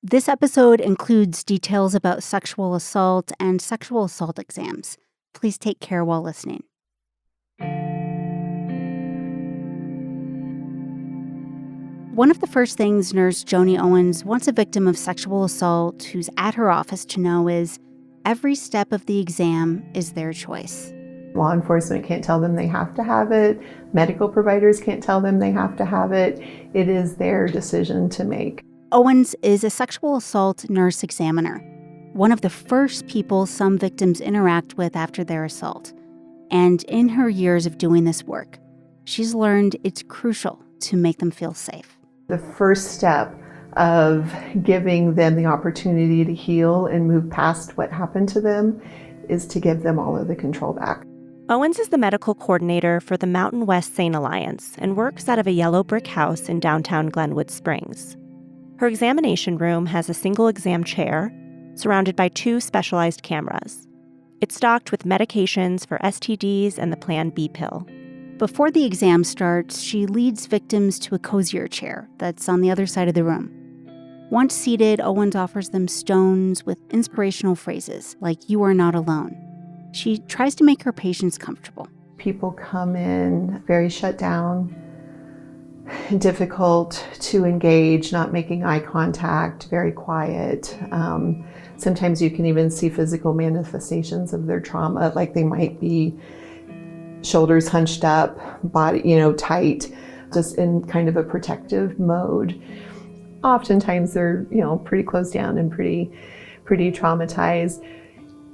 This episode includes details about sexual assault and sexual assault exams. Please take care while listening. One of the first things nurse Joni Owens wants a victim of sexual assault who's at her office to know is every step of the exam is their choice. Law enforcement can't tell them they have to have it. Medical providers can't tell them they have to have it. It is their decision to make. Owens is a sexual assault nurse examiner, one of the first people some victims interact with after their assault. And in her years of doing this work, she's learned it's crucial to make them feel safe. The first step of giving them the opportunity to heal and move past what happened to them is to give them all of the control back. Owens is the medical coordinator for the Mountain West Sane Alliance and works out of a yellow brick house in downtown Glenwood Springs. Her examination room has a single exam chair surrounded by 2 specialized cameras. It's stocked with medications for STDs and the Plan B pill. Before the exam starts, she leads victims to a cozier chair that's on the other side of the room. Once seated, Owens offers them stones with inspirational phrases like, "You are not alone." She tries to make her patients comfortable. People come in very shut down, difficult to engage, not making eye contact, very quiet. Sometimes you can even see physical manifestations of their trauma, like they might be shoulders hunched up, body, tight, just in kind of a protective mode. Oftentimes they're, pretty closed down and pretty traumatized.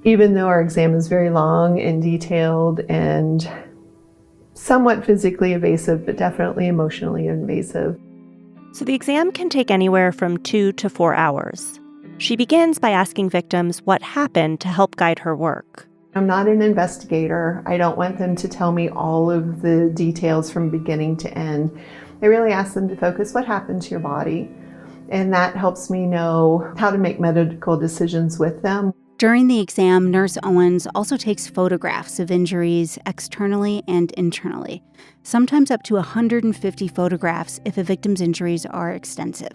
Even though our exam is very long and detailed and somewhat physically invasive, but definitely emotionally invasive. So the exam can take anywhere from 2 to 4 hours. She begins by asking victims what happened to help guide her work. I'm not an investigator. I don't want them to tell me all of the details from beginning to end. I really ask them to focus what happened to your body, and that helps me know how to make medical decisions with them. During the exam, Nurse Owens also takes photographs of injuries externally and internally, sometimes up to 150 photographs if a victim's injuries are extensive.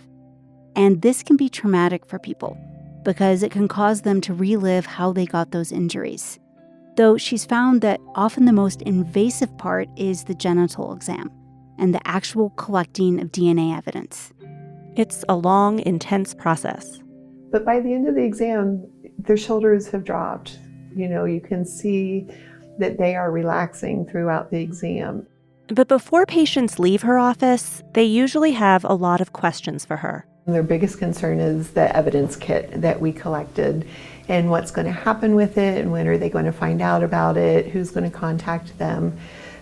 And this can be traumatic for people because it can cause them to relive how they got those injuries. Though she's found that often the most invasive part is the genital exam and the actual collecting of DNA evidence. It's a long, intense process. But by the end of the exam, their shoulders have dropped. You can see that they are relaxing throughout the exam. But before patients leave her office, they usually have a lot of questions for her. Their biggest concern is the evidence kit that we collected and what's going to happen with it and when are they going to find out about it, who's going to contact them.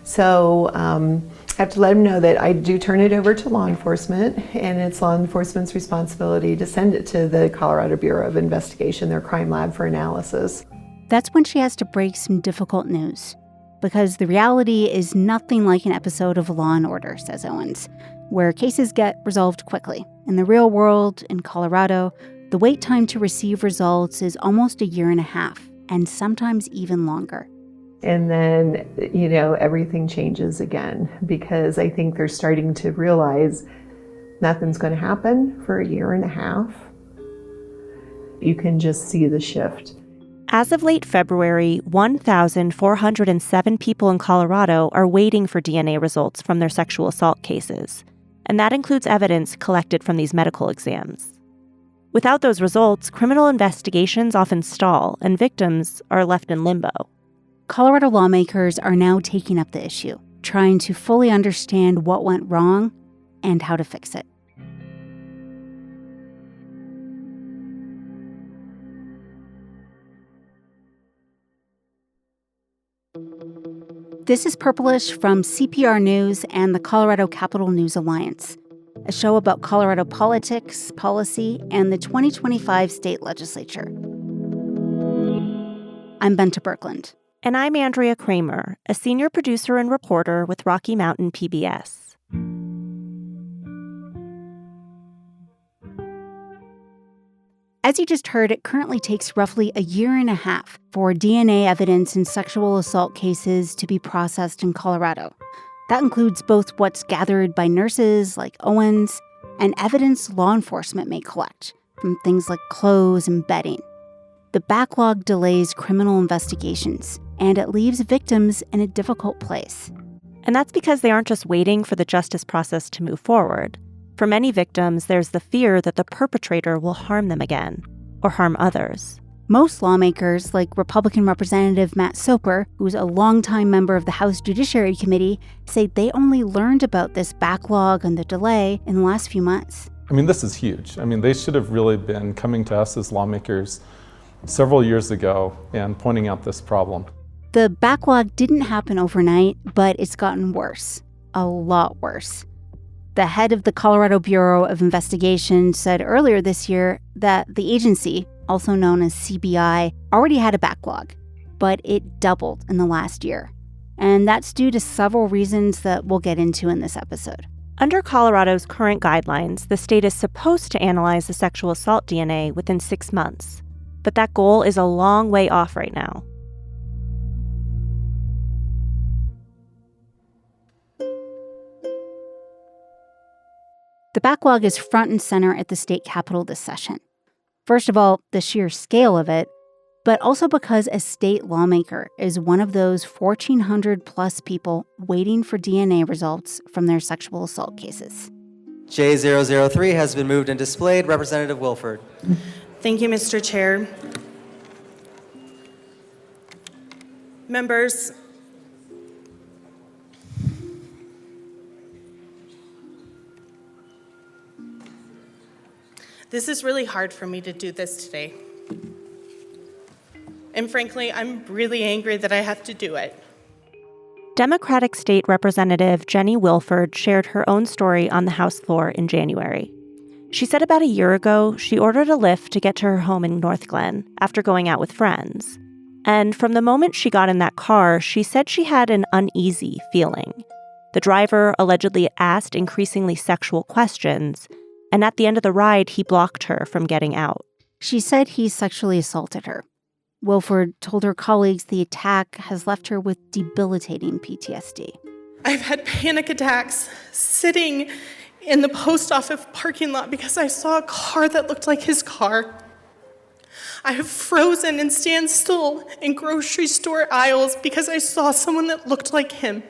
So I have to let them know that I do turn it over to law enforcement, and it's law enforcement's responsibility to send it to the Colorado Bureau of Investigation, their crime lab, for analysis. That's when she has to break some difficult news, because the reality is nothing like an episode of Law and Order, says Owens, where cases get resolved quickly. In the real world, in Colorado, the wait time to receive results is almost 1.5 years, and sometimes even longer. And then, everything changes again, because I think they're starting to realize nothing's going to happen for 1.5 years. You can just see the shift. As of late February, 1,407 people in Colorado are waiting for DNA results from their sexual assault cases, and that includes evidence collected from these medical exams. Without those results, criminal investigations often stall, and victims are left in limbo. Colorado lawmakers are now taking up the issue, trying to fully understand what went wrong and how to fix it. This is Purplish from CPR News and the Colorado Capital News Alliance, a show about Colorado politics, policy, and the 2025 state legislature. I'm Benta Birkeland. And I'm Andrea Kramer, a senior producer and reporter with Rocky Mountain PBS. As you just heard, it currently takes roughly 1.5 years for DNA evidence in sexual assault cases to be processed in Colorado. That includes both what's gathered by nurses like Owens and evidence law enforcement may collect, from things like clothes and bedding. The backlog delays criminal investigations, and it leaves victims in a difficult place. And that's because they aren't just waiting for the justice process to move forward. For many victims, there's the fear that the perpetrator will harm them again, or harm others. Most lawmakers, like Republican Representative Matt Soper, who's a longtime member of the House Judiciary Committee, say they only learned about this backlog and the delay in the last few months. I mean, this is huge. I mean, they should have really been coming to us as lawmakers several years ago and pointing out this problem. The backlog didn't happen overnight, but it's gotten worse. A lot worse. The head of the Colorado Bureau of Investigation said earlier this year that the agency, also known as CBI, already had a backlog, but it doubled in the last year. And that's due to several reasons that we'll get into in this episode. Under Colorado's current guidelines, the state is supposed to analyze the sexual assault DNA within 6 months. But that goal is a long way off right now. The backlog is front and center at the state capitol this session. First of all, the sheer scale of it, but also because a state lawmaker is one of those 1,400-plus people waiting for DNA results from their sexual assault cases. J003 has been moved and displayed. Representative Wilford. Thank you, Mr. Chair. Members, this is really hard for me to do this today. And frankly, I'm really angry that I have to do it. Democratic State Representative Jenny Wilford shared her own story on the House floor in January. She said about a year ago, she ordered a Lyft to get to her home in North Glen after going out with friends. And from the moment she got in that car, she said she had an uneasy feeling. The driver allegedly asked increasingly sexual questions, and at the end of the ride, he blocked her from getting out. She said he sexually assaulted her. Wilford told her colleagues the attack has left her with debilitating PTSD. I've had panic attacks sitting in the post office parking lot because I saw a car that looked like his car. I have frozen and stand still in grocery store aisles because I saw someone that looked like him.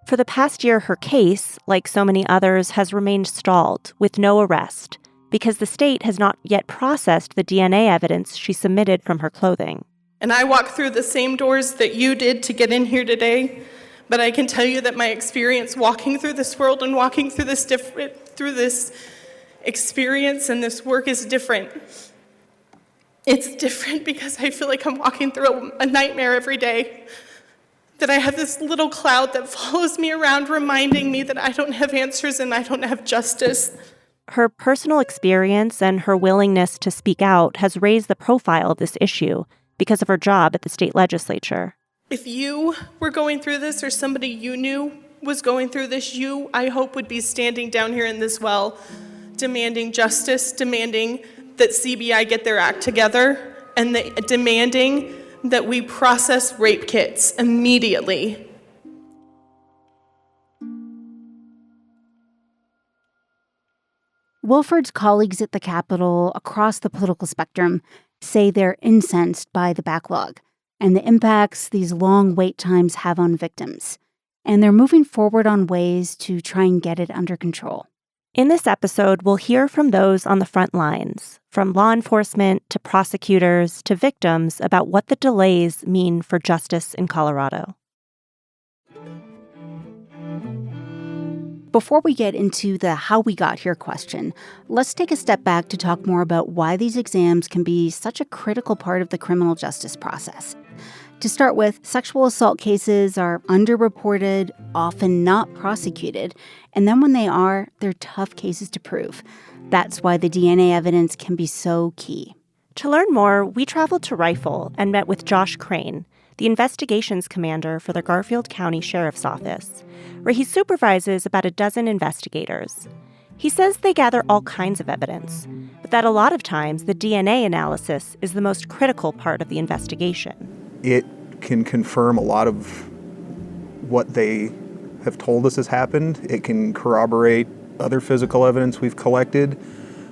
For the past year, her case, like so many others, has remained stalled with no arrest because the state has not yet processed the DNA evidence she submitted from her clothing. And I walked through the same doors that you did to get in here today, but I can tell you that my experience walking through this world and walking through this experience and this work is different. It's different because I feel like I'm walking through a nightmare every day, that I have this little cloud that follows me around reminding me that I don't have answers and I don't have justice. Her personal experience and her willingness to speak out has raised the profile of this issue because of her job at the state legislature. If you were going through this or somebody you knew was going through this, you, I hope, would be standing down here in this well, demanding justice, demanding that CBI get their act together, and demanding that we process rape kits immediately. Wilford's colleagues at the Capitol across the political spectrum say they're incensed by the backlog and the impacts these long wait times have on victims. And they're moving forward on ways to try and get it under control. In this episode, we'll hear from those on the front lines, from law enforcement to prosecutors to victims, about what the delays mean for justice in Colorado. Before we get into the how we got here question, let's take a step back to talk more about why these exams can be such a critical part of the criminal justice process. To start with, sexual assault cases are underreported, often not prosecuted, and then when they are, they're tough cases to prove. That's why the DNA evidence can be so key. To learn more, we traveled to Rifle and met with Josh Crane, the investigations commander for the Garfield County Sheriff's Office, where he supervises about a dozen investigators. He says they gather all kinds of evidence, but that a lot of times the DNA analysis is the most critical part of the investigation. It can confirm a lot of what they have told us has happened. It can corroborate other physical evidence we've collected.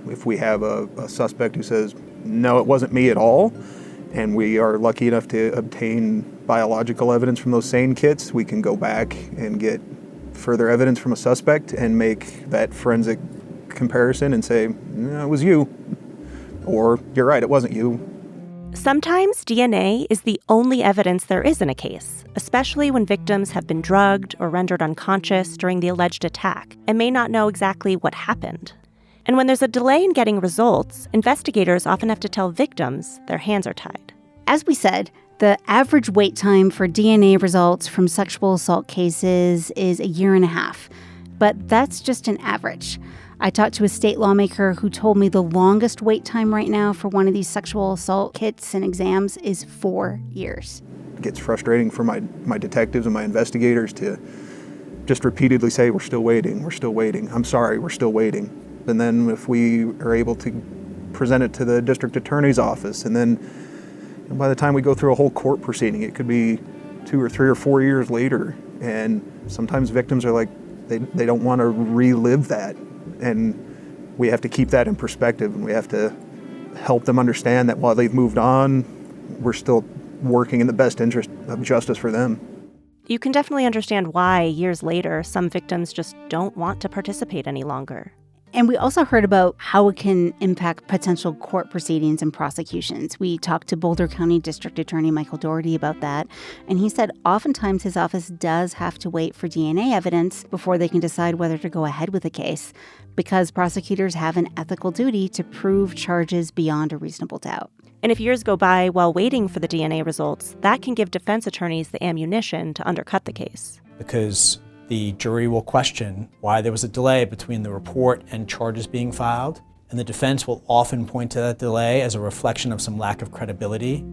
If we have a suspect who says, no, it wasn't me at all, and we are lucky enough to obtain biological evidence from those SANE kits, we can go back and get further evidence from a suspect and make that forensic comparison and say, no, it was you. Or, you're right, it wasn't you. Sometimes DNA is the only evidence there is in a case, especially when victims have been drugged or rendered unconscious during the alleged attack and may not know exactly what happened. And when there's a delay in getting results, investigators often have to tell victims their hands are tied. As we said, the average wait time for DNA results from sexual assault cases is 1.5 years, but that's just an average. I talked to a state lawmaker who told me the longest wait time right now for one of these sexual assault kits and exams is 4 years. It gets frustrating for my detectives and my investigators to just repeatedly say, we're still waiting, I'm sorry, we're still waiting. And then if we are able to present it to the district attorney's office, and then by the time we go through a whole court proceeding, it could be 2 or 3 or 4 years later. And sometimes victims are like, they don't want to relive that. And we have to keep that in perspective, and we have to help them understand that while they've moved on, we're still working in the best interest of justice for them. You can definitely understand why, years later, some victims just don't want to participate any longer. And we also heard about how it can impact potential court proceedings and prosecutions. We talked to Boulder County District Attorney Michael Doherty about that, and he said oftentimes his office does have to wait for DNA evidence before they can decide whether to go ahead with a case, because prosecutors have an ethical duty to prove charges beyond a reasonable doubt. And if years go by while waiting for the DNA results, that can give defense attorneys the ammunition to undercut the case. Because the jury will question why there was a delay between the report and charges being filed, and the defense will often point to that delay as a reflection of some lack of credibility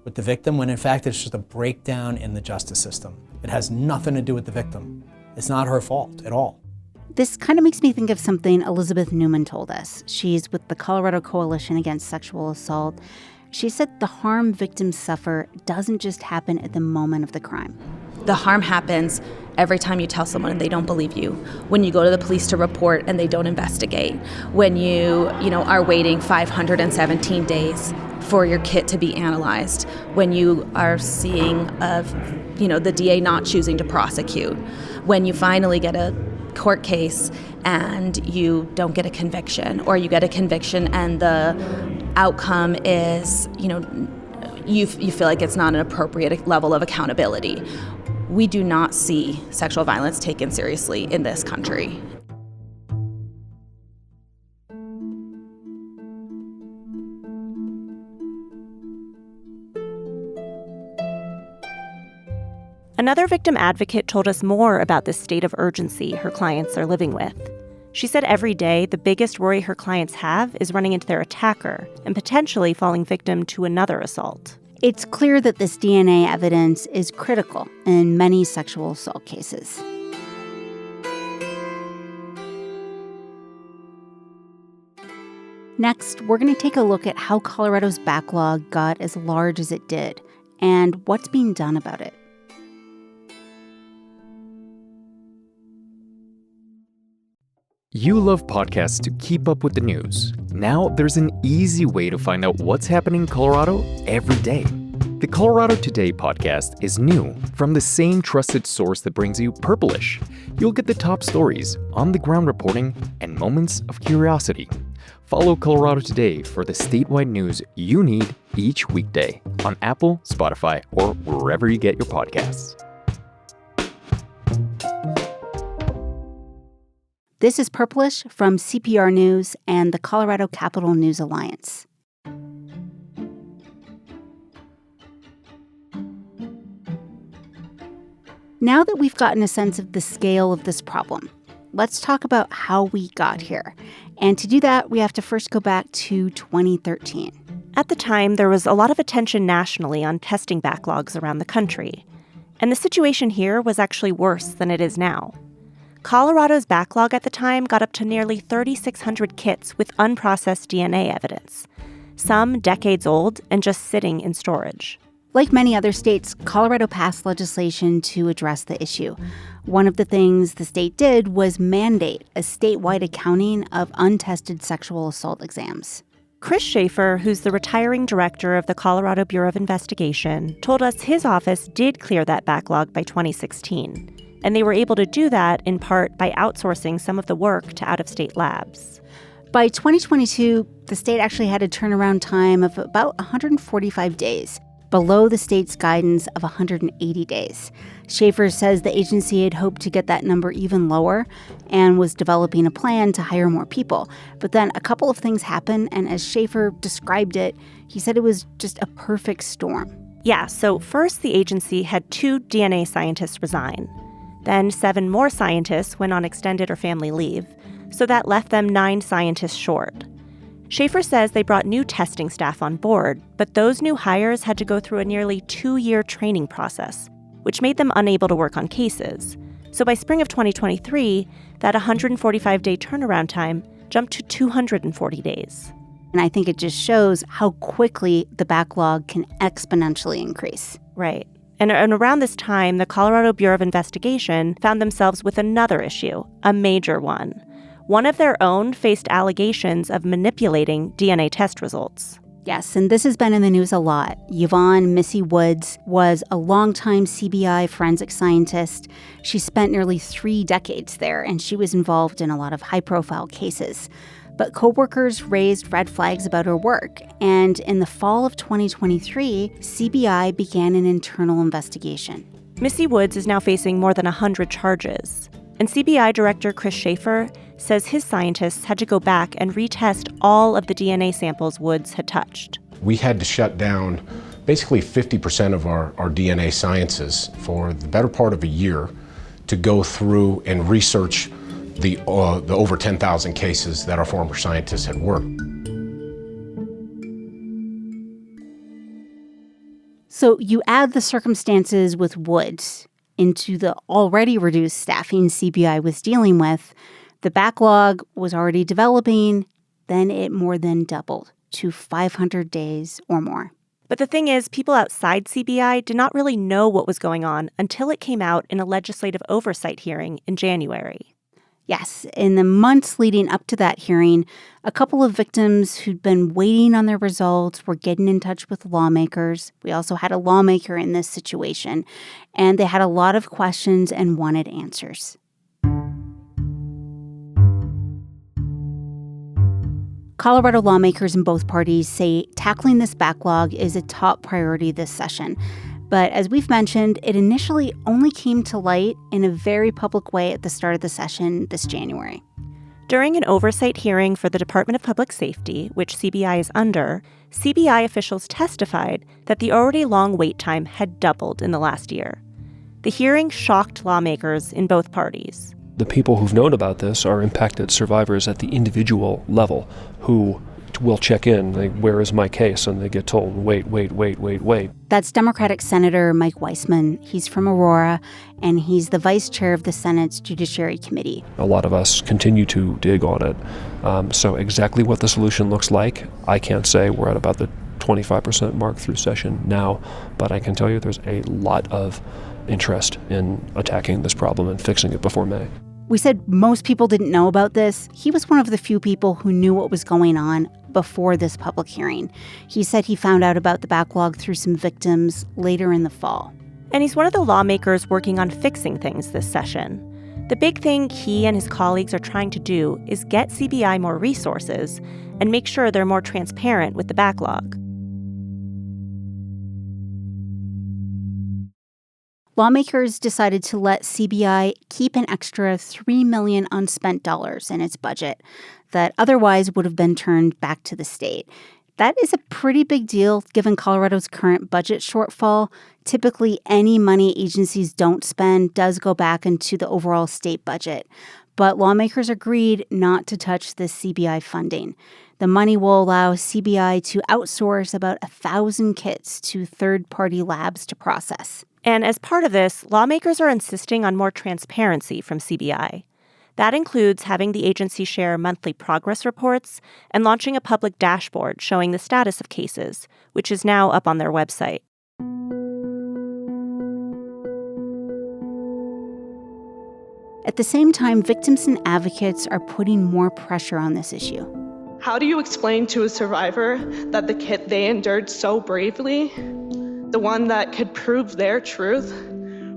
with the victim, when in fact it's just a breakdown in the justice system. It has nothing to do with the victim. It's not her fault at all. This kind of makes me think of something Elizabeth Newman told us. She's with the Colorado Coalition Against Sexual Assault. She said the harm victims suffer doesn't just happen at the moment of the crime. The harm happens every time you tell someone and they don't believe you, when you go to the police to report and they don't investigate, when you are waiting 517 days for your kit to be analyzed, when you are seeing the DA not choosing to prosecute, when you finally get a court case and you don't get a conviction, or you get a conviction and the outcome is, you feel like it's not an appropriate level of accountability. We do not see sexual violence taken seriously in this country. Another victim advocate told us more about this state of urgency her clients are living with. She said every day the biggest worry her clients have is running into their attacker and potentially falling victim to another assault. It's clear that this DNA evidence is critical in many sexual assault cases. Next, we're going to take a look at how Colorado's backlog got as large as it did and what's being done about it. You love podcasts to keep up with the news. Now there's an easy way to find out what's happening in Colorado every day. The Colorado Today podcast is new from the same trusted source that brings you Purplish. You'll get the top stories, on-the-ground reporting, and moments of curiosity. Follow Colorado Today for the statewide news you need each weekday on Apple, Spotify, or wherever you get your podcasts. This is Purplish from CPR News and the Colorado Capital News Alliance. Now that we've gotten a sense of the scale of this problem, let's talk about how we got here. And to do that, we have to first go back to 2013. At the time, there was a lot of attention nationally on testing backlogs around the country. And the situation here was actually worse than it is now. Colorado's backlog at the time got up to nearly 3,600 kits with unprocessed DNA evidence, some decades old and just sitting in storage. Like many other states, Colorado passed legislation to address the issue. One of the things the state did was mandate a statewide accounting of untested sexual assault exams. Chris Schaefer, who's the retiring director of the Colorado Bureau of Investigation, told us his office did clear that backlog by 2016. And they were able to do that in part by outsourcing some of the work to out-of-state labs. By 2022, the state actually had a turnaround time of about 145 days, below the state's guidance of 180 days. Schaefer says the agency had hoped to get that number even lower and was developing a plan to hire more people. But then a couple of things happened, and as Schaefer described it, he said it was just a perfect storm. Yeah, so first the agency had 2 DNA scientists resign. Then 7 more scientists went on extended or family leave, so that left them 9 scientists short. Schaefer says they brought new testing staff on board, but those new hires had to go through a nearly 2-year training process, which made them unable to work on cases. So by spring of 2023, that 145-day turnaround time jumped to 240 days. And I think it just shows how quickly the backlog can exponentially increase. Right. And around this time, the Colorado Bureau of Investigation found themselves with another issue, a major one. One of their own faced allegations of manipulating DNA test results. Yes, and this has been in the news a lot. Yvonne Missy Woods was a longtime CBI forensic scientist. She spent nearly 3 decades there, and she was involved in a lot of high-profile cases. But coworkers raised red flags about her work, and in the fall of 2023, CBI began an internal investigation. Missy Woods is now facing more than 100 charges. And CBI Director Chris Schaefer says his scientists had to go back and retest all of the DNA samples Woods had touched. We had to shut down basically 50% of our DNA sciences for the better part of a year to go through and research the over 10,000 cases that our former scientists had worked. So you add the circumstances with Woods into the already reduced staffing CBI was dealing with. The backlog was already developing, then it more than doubled to 500 days or more. But the thing is, people outside CBI did not really know what was going on until it came out in a legislative oversight hearing in January. Yes, in the months leading up to that hearing, a couple of victims who'd been waiting on their results were getting in touch with lawmakers. We also had a lawmaker in this situation, and they had a lot of questions and wanted answers. Colorado lawmakers in both parties say tackling this backlog is a top priority this session. But as we've mentioned, it initially only came to light in a very public way at the start of the session this January. During an oversight hearing for the Department of Public Safety, which CBI is under, CBI officials testified that the already long wait time had doubled in the last year. The hearing shocked lawmakers in both parties. The people who've known about this are impacted survivors at the individual level who will check in, where is my case? And they get told, wait. That's Democratic Senator Mike Weissman. He's from Aurora, and he's the vice chair of the Senate's Judiciary Committee. A lot of us continue to dig on it. So exactly what the solution looks like, I can't say. We're at about the 25% mark through session now, but I can tell you there's a lot of interest in attacking this problem and fixing it before May. We said most people didn't know about this. He was one of the few people who knew what was going on before this public hearing. He said he found out about the backlog through some victims later in the fall. And he's one of the lawmakers working on fixing things this session. The big thing he and his colleagues are trying to do is get CBI more resources and make sure they're more transparent with the backlog. Lawmakers decided to let CBI keep an extra $3 million unspent dollars in its budget that otherwise would have been turned back to the state. That is a pretty big deal given Colorado's current budget shortfall. Typically, any money agencies don't spend does go back into the overall state budget. But lawmakers agreed not to touch this CBI funding. The money will allow CBI to outsource about 1,000 kits to third-party labs to process. And as part of this, lawmakers are insisting on more transparency from CBI. That includes having the agency share monthly progress reports and launching a public dashboard showing the status of cases, which is now up on their website. At the same time, victims and advocates are putting more pressure on this issue. How do you explain to a survivor that the kid they endured so bravely, the one that could prove their truth,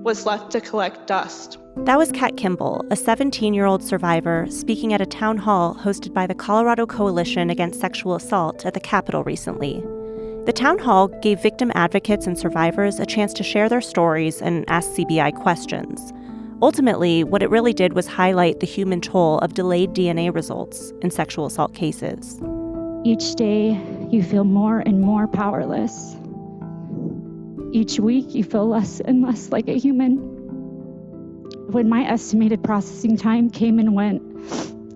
was left to collect dust? That was Kat Kimball, a 17-year-old survivor, speaking at a town hall hosted by the Colorado Coalition Against Sexual Assault at the Capitol recently. The town hall gave victim advocates and survivors a chance to share their stories and ask CBI questions. Ultimately, what it really did was highlight the human toll of delayed DNA results in sexual assault cases. Each day, you feel more and more powerless. Each week, you feel less and less like a human. When my estimated processing time came and went,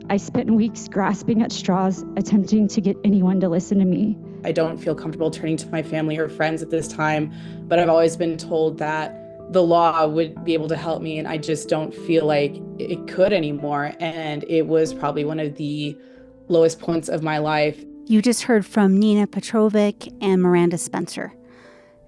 I spent weeks grasping at straws, attempting to get anyone to listen to me. I don't feel comfortable turning to my family or friends at this time, but I've always been told that the law would be able to help me, and I just don't feel like it could anymore. And it was probably one of the lowest points of my life. You just heard from Nina Petrovic and Miranda Spencer.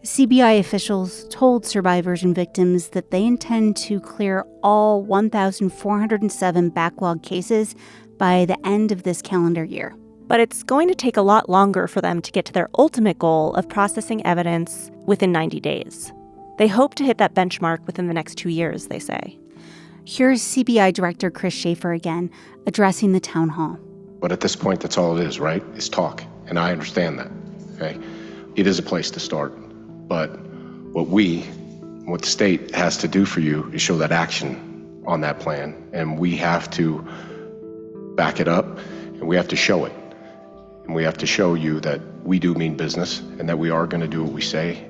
CBI officials told survivors and victims that they intend to clear all 1,407 backlog cases by the end of this calendar year. But it's going to take a lot longer for them to get to their ultimate goal of processing evidence within 90 days. They hope to hit that benchmark within the next 2 years, they say. Here's CBI Director Chris Schaefer again, addressing the town hall. But at this point, that's all it is, right? It's talk. And I understand that, okay? It is a place to start. But what the state has to do for you is show that action on that plan. And we have to back it up, and we have to show it. And we have to show you that we do mean business and that we are going to do what we say.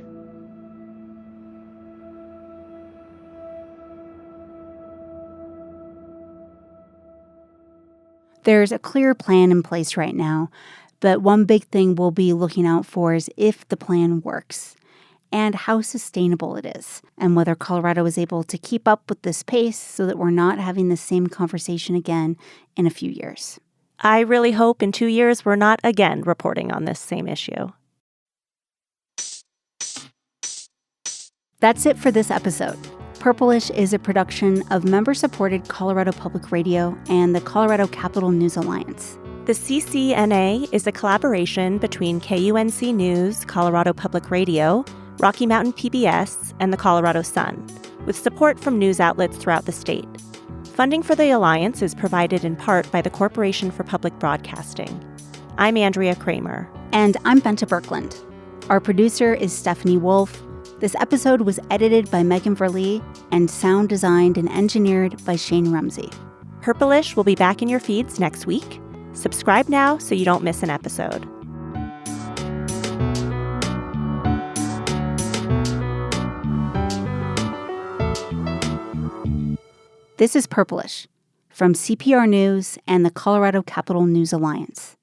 There's a clear plan in place right now, but one big thing we'll be looking out for is if the plan works and how sustainable it is, and whether Colorado is able to keep up with this pace so that we're not having the same conversation again in a few years. I really hope in 2 years we're not again reporting on this same issue. That's it for this episode. Purplish is a production of member-supported Colorado Public Radio and the Colorado Capital News Alliance. The CCNA is a collaboration between KUNC News, Colorado Public Radio, Rocky Mountain PBS, and the Colorado Sun, with support from news outlets throughout the state. Funding for the Alliance is provided in part by the Corporation for Public Broadcasting. I'm Andrea Kramer. And I'm Benta Birkland. Our producer is Stephanie Wolf. This episode was edited by Megan Verlee and sound designed and engineered by Shane Rumsey. Purplish will be back in your feeds next week. Subscribe now so you don't miss an episode. This is Purplish from CPR News and the Colorado Capital News Alliance.